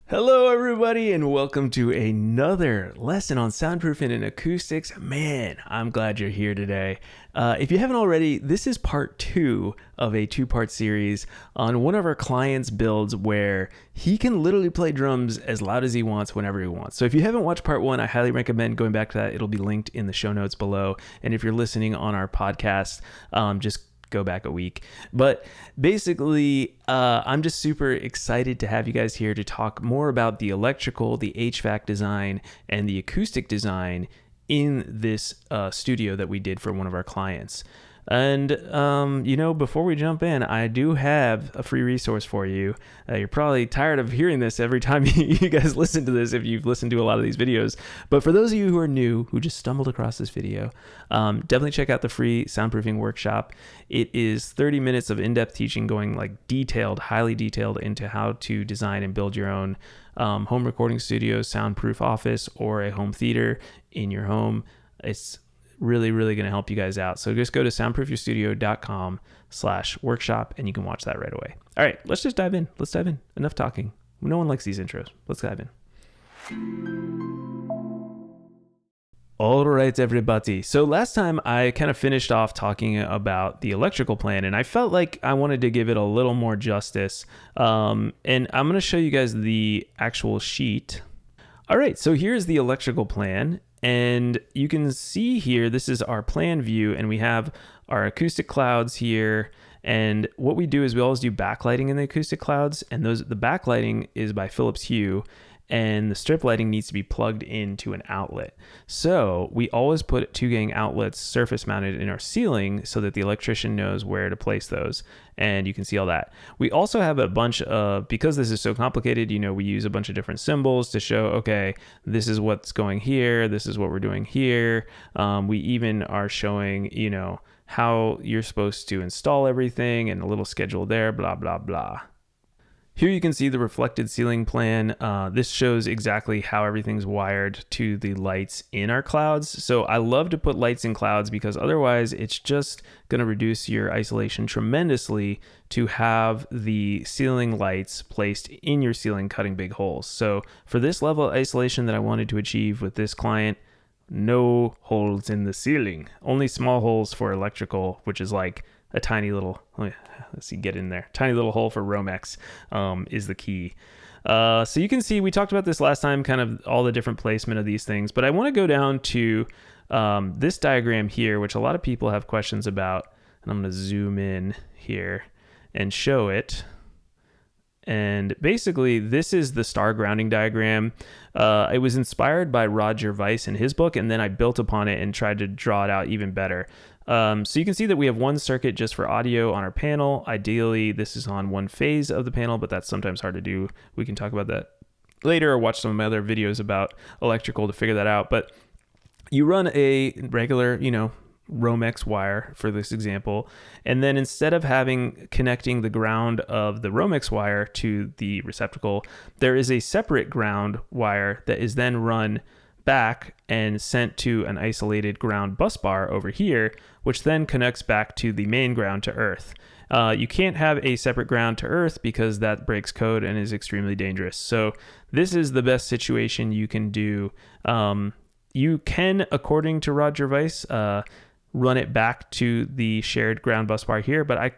Hello everybody and welcome to another lesson on soundproofing and acoustics. Man, I'm glad you're here today. If you haven't already, this is part 2 of a 2-part series on one of our clients' builds where he can literally play drums as loud as he wants whenever he wants. So if you haven't watched part 1, I highly recommend going back to that. It'll be linked in the show notes below. And if you're listening on our podcast, just go back a week. But basically, I'm just super excited to have you guys here to talk more about the electrical, the HVAC design, and the acoustic design in this studio that we did for one of our clients. And, before we jump in, I do have a free resource for you. You're probably tired of hearing this every time you guys listen to this if you've listened to a lot of these videos. But for those of you who are new, who just stumbled across this video, definitely check out the free soundproofing workshop. It is 30 minutes of in-depth teaching going like detailed, highly detailed into how to design and build your own home recording studio, soundproof office, or a home theater in your home. It's really going to help you guys out. So just go to soundproofyourstudio.com/workshop and you can watch that right away. All right, let's just dive in. Let's dive in. Enough talking. No one likes these intros. Let's dive in. All right, everybody. So last time I kind of finished off talking about the electrical plan and I felt like I wanted to give it a little more justice. And I'm going to show you guys the actual sheet. All right, so here's the electrical plan. And you can see here, this is our plan view, and we have our acoustic clouds here. And what we do is we always do backlighting in the acoustic clouds, and the backlighting is by Philips Hue, and the strip lighting needs to be plugged into an outlet. So we always put 2-gang outlets surface mounted in our ceiling so that the electrician knows where to place those. And you can see all that. We also have a bunch of, because this is so complicated, we use a bunch of different symbols to show, okay, this is what's going here. This is what we're doing here. We even are showing, how you're supposed to install everything and a little schedule there, blah, blah, blah. Here you can see the reflected ceiling plan. This shows exactly how everything's wired to the lights in our clouds. So I love to put lights in clouds because otherwise it's just going to reduce your isolation tremendously to have the ceiling lights placed in your ceiling cutting big holes. So for this level of isolation that I wanted to achieve with this client, no holes in the ceiling, only small holes for electrical, which is like a tiny little, let's see, get in there. Tiny little hole for Romex is the key. So you can see, we talked about this last time, kind of all the different placement of these things, but I want to go down to this diagram here, which a lot of people have questions about, and I'm going to zoom in here and show it. And basically, this is the star grounding diagram. It was inspired by Roger Weiss in his book, and then I built upon it and tried to draw it out even better. So you can see that we have one circuit just for audio on our panel. Ideally, this is on one phase of the panel, but that's sometimes hard to do. We can talk about that later or watch some of my other videos about electrical to figure that out. But you run a regular, Romex wire for this example, and then instead of connecting the ground of the Romex wire to the receptacle, there is a separate ground wire that is then run back and sent to an isolated ground bus bar over here, which then connects back to the main ground to earth. You can't have a separate ground to earth because that breaks code and is extremely dangerous. So this is the best situation you can do. You can, according to Roger Weiss, run it back to the shared ground bus bar here, but I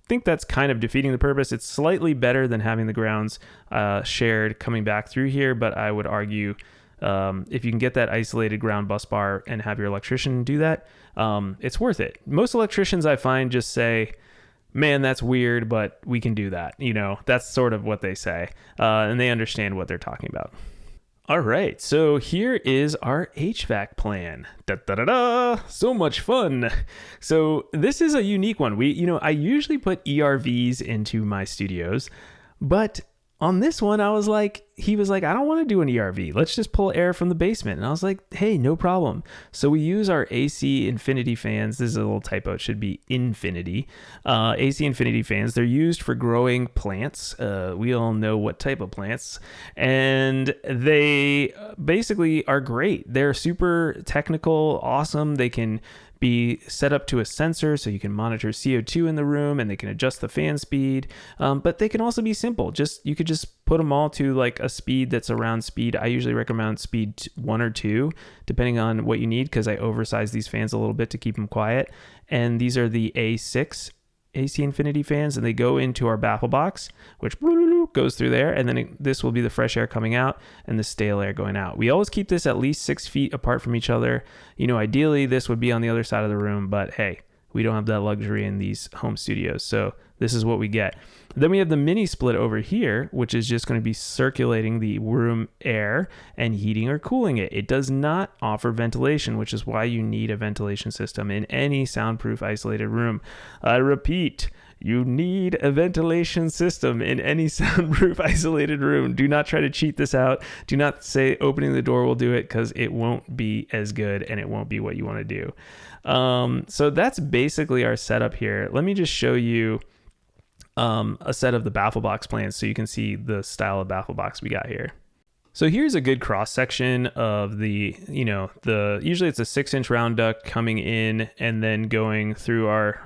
think that's kind of defeating the purpose. It's slightly better than having the grounds shared coming back through here, but I would argue if you can get that isolated ground bus bar and have your electrician do that, it's worth it. Most electricians I find just say, man, that's weird, but we can do that. That's sort of what they say, and they understand what they're talking about. All right, so here is our HVAC plan. So much fun. So this is a unique one. I usually put ERVs into my studios, but on this one, he was like, I don't want to do an ERV. Let's just pull air from the basement. And I was like, hey, no problem. So we use our AC Infinity fans. This is a little typo. It should be Infinity. AC Infinity fans. They're used for growing plants. We all know what type of plants. And they basically are great. They're super technical, awesome. They can be set up to a sensor so you can monitor CO2 in the room, and they can adjust the fan speed. But they can also be simple. You could just put them all to like a speed that's around speed. I usually recommend speed 1 or 2, depending on what you need, because I oversize these fans a little bit to keep them quiet. And these are the A6 AC Infinity fans, and they go into our baffle box, which goes through there, and then this will be the fresh air coming out and the stale air going out. We always keep this at least 6 feet apart from each other. Ideally this would be on the other side of the room, but hey, we don't have that luxury in these home studios, so this is what we get. Then we have the mini split over here, which is just going to be circulating the room air and heating or cooling it. It does not offer ventilation, which is why you need a ventilation system in any soundproof isolated room. I repeat, you need a ventilation system in any soundproof isolated room. Do not try to cheat this out. Do not say opening the door will do it, because it won't be as good and it won't be what you want to do. So that's basically our setup here. Let me just show you a set of the baffle box plans so you can see the style of baffle box we got here. So here's a good cross section of the, usually it's a 6-inch round duct coming in and then going through our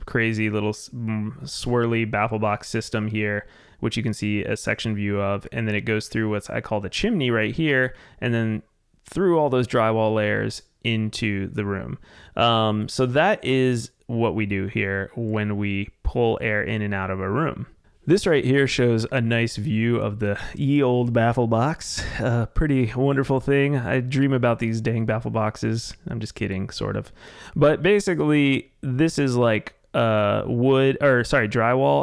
crazy little swirly baffle box system here, which you can see a section view of. And then it goes through what I call the chimney right here, and then through all those drywall layers into the room. So that is what we do here when we pull air in and out of a room. This right here shows a nice view of the ye old baffle box. Pretty wonderful thing. I dream about these dang baffle boxes. I'm just kidding, sort of. But basically, this is like drywall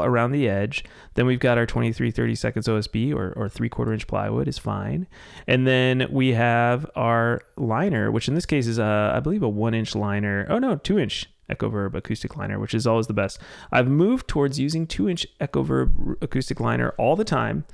around the edge. Then we've got our 23/32 OSB or 3/4 inch plywood is fine. And then we have our liner, which in this case is I believe a 1-inch liner. Oh no, 2-inch EchoVerb acoustic liner, which is always the best. I've moved towards using 2-inch EchoVerb acoustic liner all the time,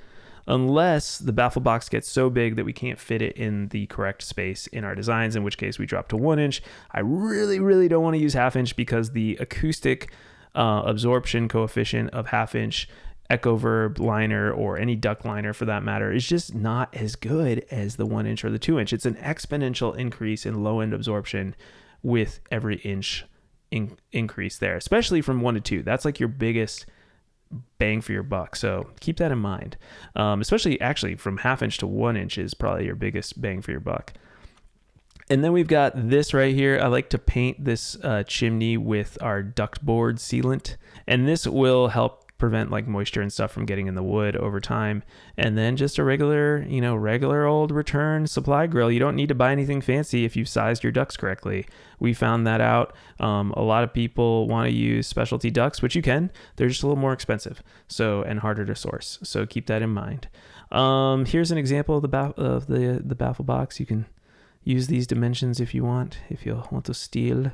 unless the baffle box gets so big that we can't fit it in the correct space in our designs, in which case we drop to 1-inch. I really don't want to use 1/2-inch because the acoustic absorption coefficient of 1/2-inch EchoVerb liner, or any duct liner for that matter, is just not as good as the 1-inch or the 2-inch. It's an exponential increase in low end absorption with every inch increase there, especially from 1 to 2. That's like your biggest bang for your buck, so keep that in mind. Especially actually from 1/2-inch to 1-inch is probably your biggest bang for your buck. And then we've got this right here. I like to paint this chimney with our duct board sealant, and this will help prevent like moisture and stuff from getting in the wood over time. And then just a regular old return supply grill. You don't need to buy anything fancy if you've sized your ducts correctly. We found that out. A lot of people want to use specialty ducts, which you can. They're just a little more expensive, and harder to source. So keep that in mind. Here's an example of the baffle box. You can use these dimensions if you want to steal.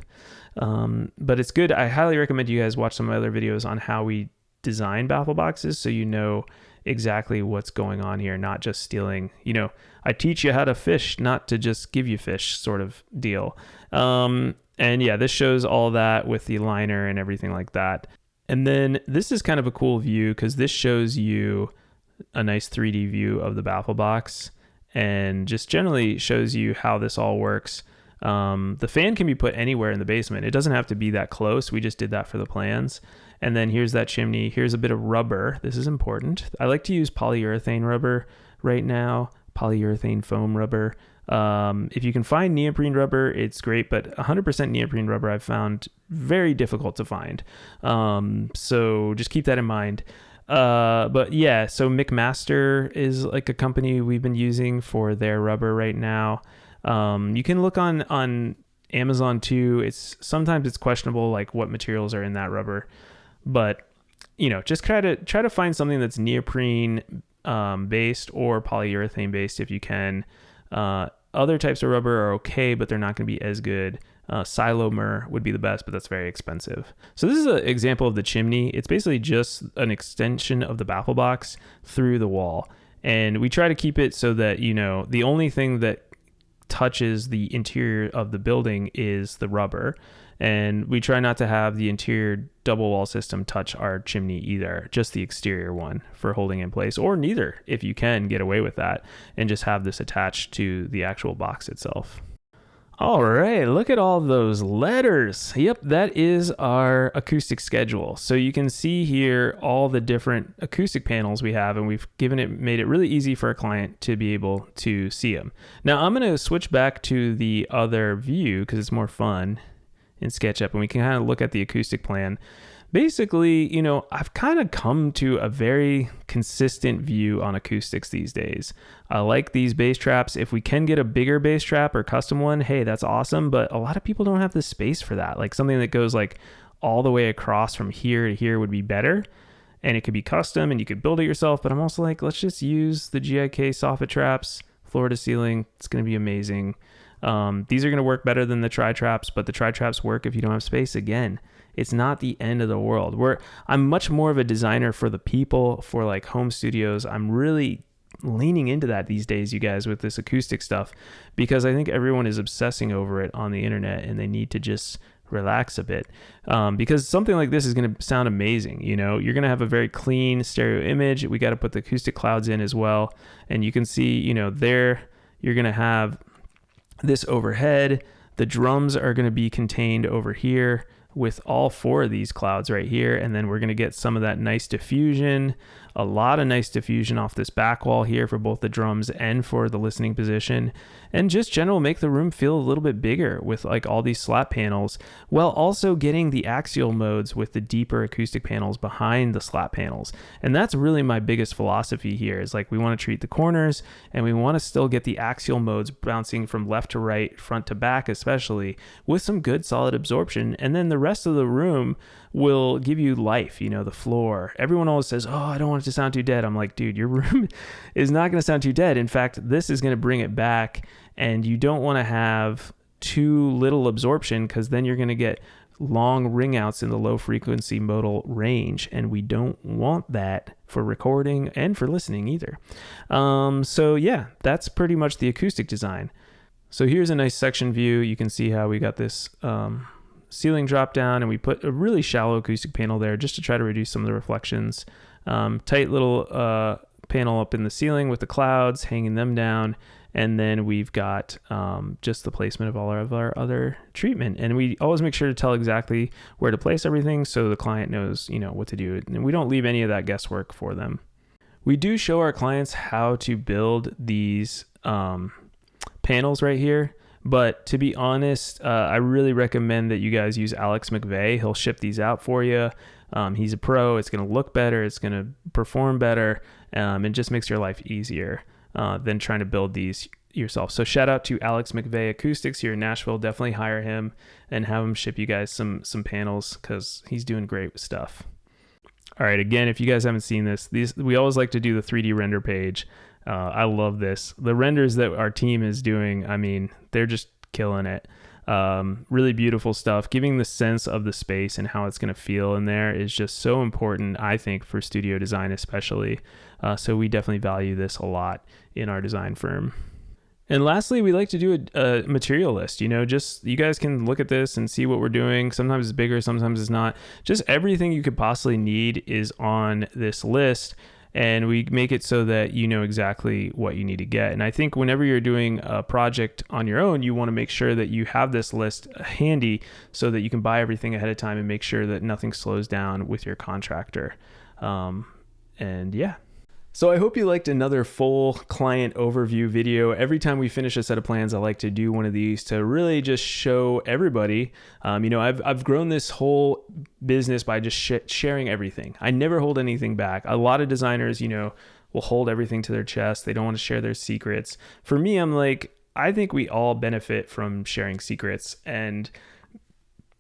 But it's good. I highly recommend you guys watch some of my other videos on how we design baffle boxes, so you know exactly what's going on here, not just stealing. I teach you how to fish, not to just give you fish, sort of deal. And yeah, this shows all that with the liner and everything like that. And then this is kind of a cool view, because this shows you a nice 3D view of the baffle box and just generally shows you how this all works. The fan can be put anywhere in the basement. It doesn't have to be that close. We just did that for the plans. And then here's that chimney. Here's a bit of rubber. This is important. I like to use polyurethane rubber right now, polyurethane foam rubber. If you can find neoprene rubber, it's great, but 100% neoprene rubber I've found very difficult to find. So just keep that in mind. But yeah, so McMaster is like a company we've been using for their rubber right now. You can look on Amazon too. Sometimes it's questionable, like what materials are in that rubber, but just try to find something that's neoprene based or polyurethane based if you can. Other types of rubber are okay, but they're not going to be as good. Silomer would be the best, but that's very expensive. So this is an example of the chimney. It's basically just an extension of the baffle box through the wall, and we try to keep it so that the only thing that touches the interior of the building is the rubber, and we try not to have the interior double wall system touch our chimney either, just the exterior one for holding in place, or neither if you can get away with that and just have this attached to the actual box itself. All right, look at all those letters. Yep, that is our acoustic schedule. So you can see here all the different acoustic panels we have, and we've made it really easy for a client to be able to see them. Now I'm going to switch back to the other view because it's more fun in SketchUp, and we can kind of look at the acoustic plan. Basically, I've kind of come to a very consistent view on acoustics these days. I like these bass traps. If we can get a bigger bass trap or custom one, hey, that's awesome. But a lot of people don't have the space for that. Like something that goes like all the way across from here to here would be better. And it could be custom and you could build it yourself. But I'm also like, let's just use the GIK soffit traps, floor to ceiling. It's going to be amazing. These are going to work better than the tri-traps, but the tri-traps work if you don't have space. Again, it's not the end of the world. I'm much more of a designer for the people, for like home studios. I'm really leaning into that these days, you guys, with this acoustic stuff, because I think everyone is obsessing over it on the internet and they need to just relax a bit, because something like this is going to sound amazing. You're going to have a very clean stereo image. We got to put the acoustic clouds in as well. And you can see, there you're going to have this overhead. The drums are going to be contained over here with all four of these clouds right here. And then we're going to get some of that nice diffusion, a lot of nice diffusion off this back wall here for both the drums and for the listening position. And just general make the room feel a little bit bigger with like all these slat panels, while also getting the axial modes with the deeper acoustic panels behind the slat panels. And that's really my biggest philosophy here, is like we want to treat the corners and we want to still get the axial modes bouncing from left to right, front to back especially, with some good solid absorption. And then the rest of the room will give you life, the floor. Everyone always says, oh, I don't want it to sound too dead. I'm like, dude, your room is not going to sound too dead. In fact, this is going to bring it back, and you don't want to have too little absorption, because then you're going to get long ring outs in the low frequency modal range, and we don't want that for recording and for listening either. So yeah, that's pretty much the acoustic design. So here's a nice section view. You can see how we got this ceiling drop down, and we put a really shallow acoustic panel there just to try to reduce some of the reflections. Tight little panel up in the ceiling with the clouds, hanging them down. And then we've got just the placement of all of our other treatment. And we always make sure to tell exactly where to place everything so the client knows, what to do. And we don't leave any of that guesswork for them. We do show our clients how to build these panels right here. But to be honest, I really recommend that you guys use Alex McVeigh. He'll ship these out for you. He's a pro. It's going to look better. It's going to perform better. And just makes your life easier than trying to build these yourself. So shout out to Alex McVeigh Acoustics here in Nashville. Definitely hire him and have him ship you guys some panels, because he's doing great stuff. All right, again, if you guys haven't seen this, we always like to do the 3D render page. I love this. The renders that our team is doing, I mean, they're just killing it. Really beautiful stuff. Giving the sense of the space and how it's going to feel in there is just so important, I think, for studio design especially. So we definitely value this a lot in our design firm. And lastly, we like to do a material list. Just you guys can look at this and see what we're doing. Sometimes it's bigger, sometimes it's not. Just everything you could possibly need is on this list. And we make it so that you know exactly what you need to get. And I think whenever you're doing a project on your own, you want to make sure that you have this list handy so that you can buy everything ahead of time and make sure that nothing slows down with your contractor. And yeah. So I hope you liked another full client overview video. Every time we finish a set of plans, I like to do one of these to really just show everybody. I've grown this whole business by just sharing everything. I never hold anything back. A lot of designers, will hold everything to their chest. They don't want to share their secrets. For me, I'm like, I think we all benefit from sharing secrets, and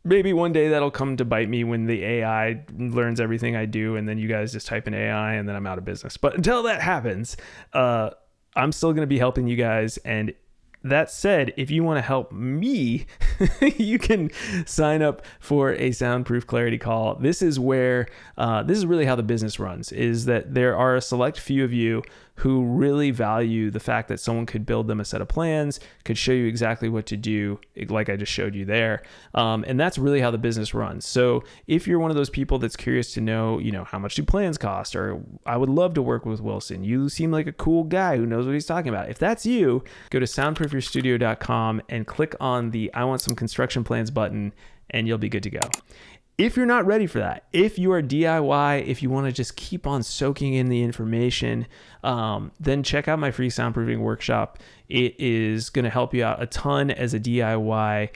maybe one day that'll come to bite me when the AI learns everything I do, and then you guys just type in AI and then I'm out of business. But until that happens, I'm still going to be helping you guys. And that said, if you want to help me, you can sign up for a Soundproof Clarity Call. This is where, this is really how the business runs, is that there are a select few of you who really value the fact that someone could build them a set of plans, could show you exactly what to do, like I just showed you there. And that's really how the business runs. So if you're one of those people that's curious to know, how much do plans cost, or I would love to work with Wilson, you seem like a cool guy who knows what he's talking about. If that's you, go to soundproofyourself.com soundproofyourstudio.com and click on the I want some construction plans button, and you'll be good to go. If you're not ready for that, if you are DIY, if you want to just keep on soaking in the information, then check out my free soundproofing workshop. It is going to help you out a ton as a DIY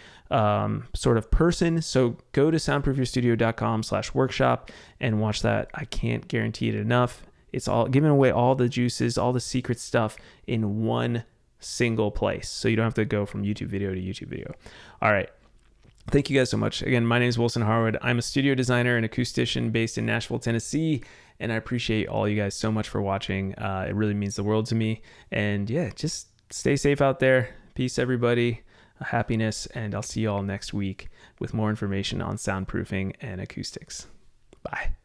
sort of person. So go to soundproofyourstudio.com/workshop and watch that. I can't guarantee it enough. It's all giving away all the juices, all the secret stuff in one single place. So you don't have to go from YouTube video to YouTube video. All right. Thank you guys so much. Again, my name is Wilson Harwood. I'm a studio designer and acoustician based in Nashville, Tennessee, and I appreciate all you guys so much for watching. It really means the world to me. And yeah, just stay safe out there. Peace, everybody. Happiness, and I'll see you all next week with more information on soundproofing and acoustics. Bye.